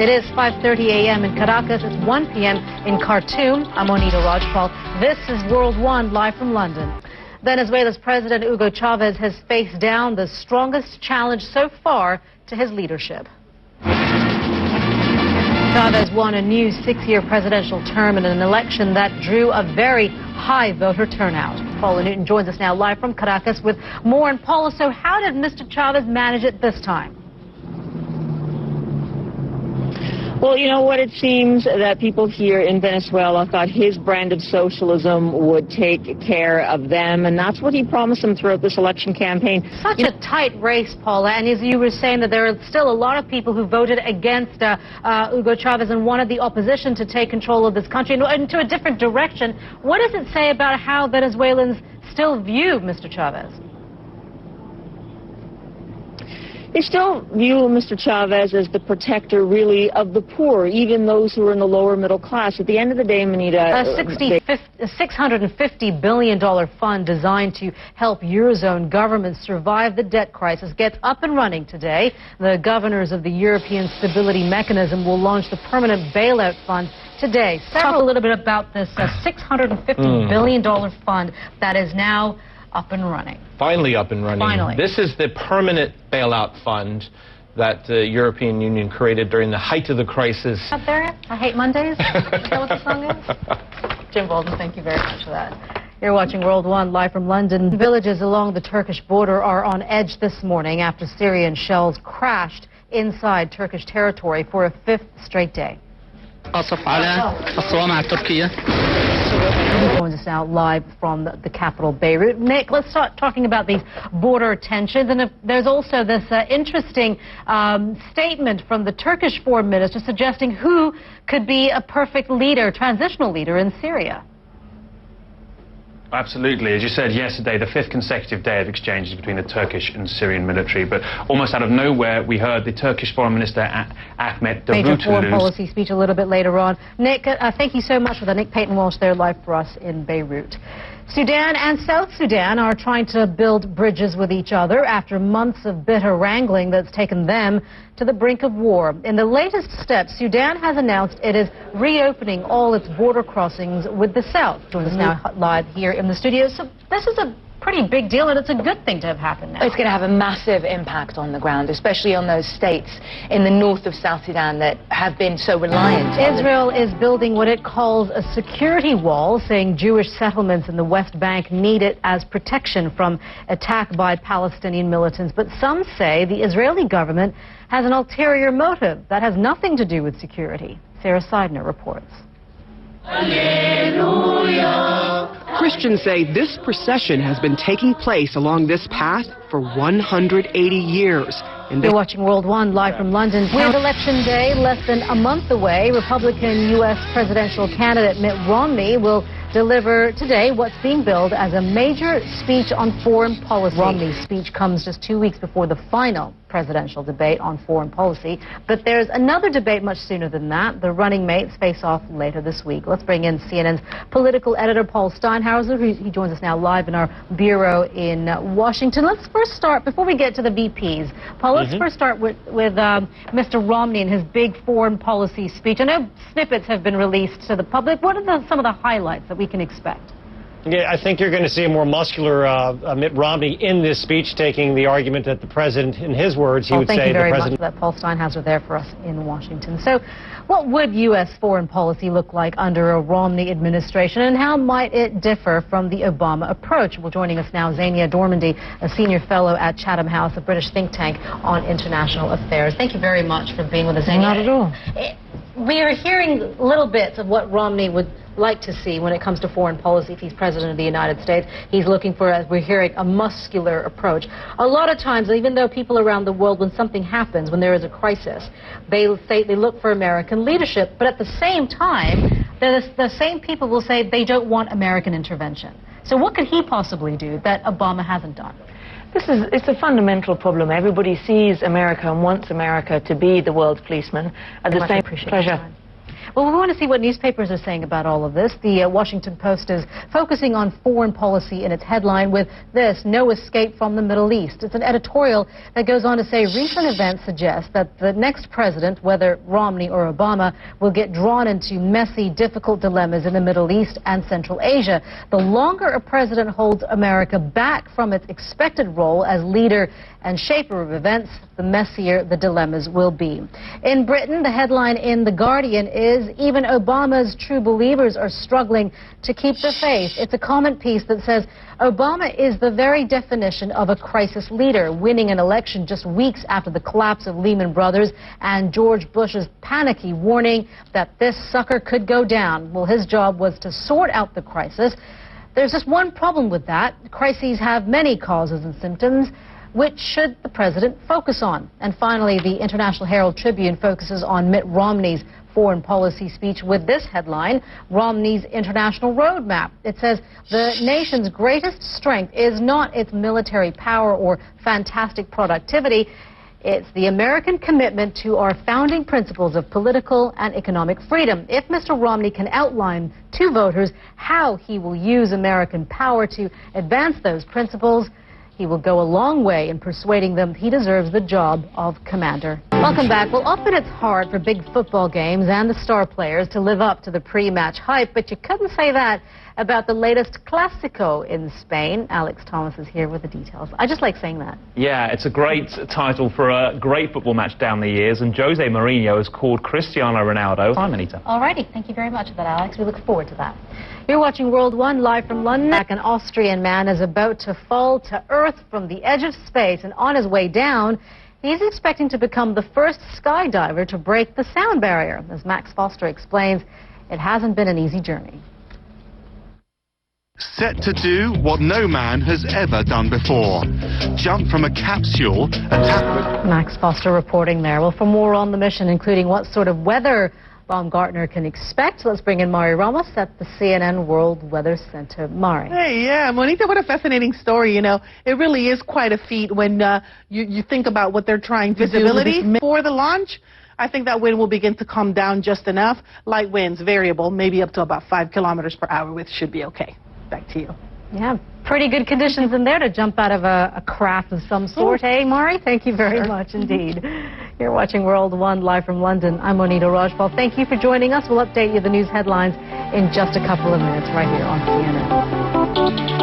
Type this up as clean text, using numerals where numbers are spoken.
It is 5:30 a.m. in Caracas. It's 1 p.m. in Khartoum. I'm Monita, Rajpal. This is World One, live from London. Venezuela's President Hugo Chavez has faced down the strongest challenge so far to his leadership. Chavez won a new 6-year presidential term in an election that drew a very high voter turnout. Paula Newton joins us now live from Caracas with more. And Paula, so how did Mr. Chavez manage it this time? Well, you know what, it seems that people here in Venezuela thought his brand of socialism would take care of them, and that's what he promised them throughout this election campaign. Such a tight race, Paula, and as you were saying that there are still a lot of people who voted against Hugo Chavez and wanted the opposition to take control of this country into a different direction. What does it say about how Venezuelans still view Mr. Chavez? They still view Mr. Chavez as the protector, really, of the poor, even those who are in the lower middle class. At the end of the day, Monita... A $650 billion fund designed to help Eurozone governments survive the debt crisis gets up and running today. The governors of the European Stability Mechanism will launch the permanent bailout fund today. Talk a little bit about this $650 billion fund that is now up and running. Finally up and running. Finally. This is the permanent bailout fund that the European Union created during the height of the crisis. Up there? I hate Mondays? Is that what the song is? Jim Bolden, thank you very much for that. You're watching World One live from London. Villages along the Turkish border are on edge this morning after Syrian shells crashed inside Turkish territory for a 5th straight day. Joins us now live from the capital, Beirut. Nick, let's start talking about these border tensions. And there's also this interesting statement from the Turkish foreign minister suggesting who could be a perfect leader, transitional leader in Syria. Absolutely. As you said yesterday, the 5th consecutive day of exchanges between the Turkish and Syrian military. But almost out of nowhere, we heard the Turkish Foreign Minister, Ahmet Davutoglu. Major foreign policy speech a little bit later on. Nick, thank you so much for that. Nick Payton-Walsh there live for us in Beirut. Sudan and South Sudan are trying to build bridges with each other after months of bitter wrangling that's taken them to the brink of war. In the latest step, Sudan has announced it is reopening all its border crossings with the South. Joins us now live here in the studio. So this is a pretty big deal, and it's a good thing to have happened now. It's going to have a massive impact on the ground, especially on those states in the north of South Sudan that have been so reliant. Israel is building what it calls a security wall, saying Jewish settlements in the West Bank need it as protection from attack by Palestinian militants. But some say the Israeli government has an ulterior motive that has nothing to do with security. Sarah Seidner reports. Christians say this procession has been taking place along this path for 180 years. You're watching World One live from London. With Election Day less than a month away, Republican U.S. presidential candidate Mitt Romney will deliver today what's being billed as a major speech on foreign policy. Romney's speech comes just 2 weeks before the final presidential debate on foreign policy. But there's another debate much sooner than that. The running mates face off later this week. Let's bring in CNN's political editor Paul Steinhauser. He joins us now live in our bureau in Washington. Let's first start, before we get to the VPs, Paul, let's first start with Mr. Romney and his big foreign policy speech. I know snippets have been released to the public. What are some of the highlights that we can expect? Yeah, I think you're going to see a more muscular Mitt Romney in this speech, taking the argument that the president, in his words, he would say the president... Thank you very much for that, Paul Steinhauser, there for us in Washington. So what would U.S. foreign policy look like under a Romney administration, and how might it differ from the Obama approach? Well, joining us now, Zania Dormandy, a senior fellow at Chatham House, a British think tank on international affairs. Thank you very much for being with us, Zania. Not at all. We are hearing little bits of what Romney would like to see when it comes to foreign policy if he's president of the United States. He's looking for, as we're hearing, a muscular approach. A lot of times, even though people around the world, when something happens, when there is a crisis, they look for American leadership, but at the same time, the same people will say they don't want American intervention. So what could he possibly do that Obama hasn't done? It's a fundamental problem. Everybody sees America and wants America to be the world's policeman. At the same pleasure. Well, we want to see what newspapers are saying about all of this. The Washington Post is focusing on foreign policy in its headline with this: no escape from the Middle East. It's an editorial that goes on to say recent events suggest that the next president, whether Romney or Obama, will get drawn into messy, difficult dilemmas in the Middle East and Central Asia. The longer a president holds America back from its expected role as leader and shaper of events, the messier the dilemmas will be. In Britain, the headline in The Guardian is even Obama's true believers are struggling to keep the faith. It's a comment piece that says Obama is the very definition of a crisis leader, winning an election just weeks after the collapse of Lehman Brothers and George Bush's panicky warning that this sucker could go down. Well, his job was to sort out the crisis. There's just one problem with that. Crises have many causes and symptoms. Which should the president focus on? And finally, the International Herald Tribune focuses on Mitt Romney's foreign policy speech with this headline: Romney's international roadmap. It says the nation's greatest strength is not its military power or fantastic productivity. It's the American commitment to our founding principles of political and economic freedom. If Mr. Romney can outline to voters how he will use American power to advance those principles, he will go a long way in persuading them he deserves the job of commander. Welcome back. Well, often it's hard for big football games and the star players to live up to the pre-match hype, but you couldn't say that about the latest Clásico in Spain. Alex Thomas is here with the details. I just like saying that. Yeah, it's a great title for a great football match down the years, and Jose Mourinho has called Cristiano Ronaldo. Hi, Monita. All righty. Thank you very much for that, Alex. We look forward to that. You're watching World One live from London. An Austrian man is about to fall to earth from the edge of space, and on his way down, he's expecting to become the first skydiver to break the sound barrier. As Max Foster explains, it hasn't been an easy journey. Set to do what no man has ever done before: jump from a capsule attack. Max Foster reporting there. Well, for more on the mission, including what sort of weather Baumgartner can expect, let's bring in Mari Ramos at the CNN World Weather Center. Mari. Hey, yeah, Monita, what a fascinating story. You know, it really is quite a feat when you think about what they're trying to do for the launch. I think that wind will begin to come down just enough. Light winds, variable, maybe up to about 5 kilometers per hour, which should be okay. Back to you. Yeah, pretty good conditions in there to jump out of a craft of some sort. Hey, Mari, thank you very much indeed. You're watching World One live from London. I'm Monita Rajpal. Thank you for joining us. We'll update you the news headlines in just a couple of minutes right here on CNN.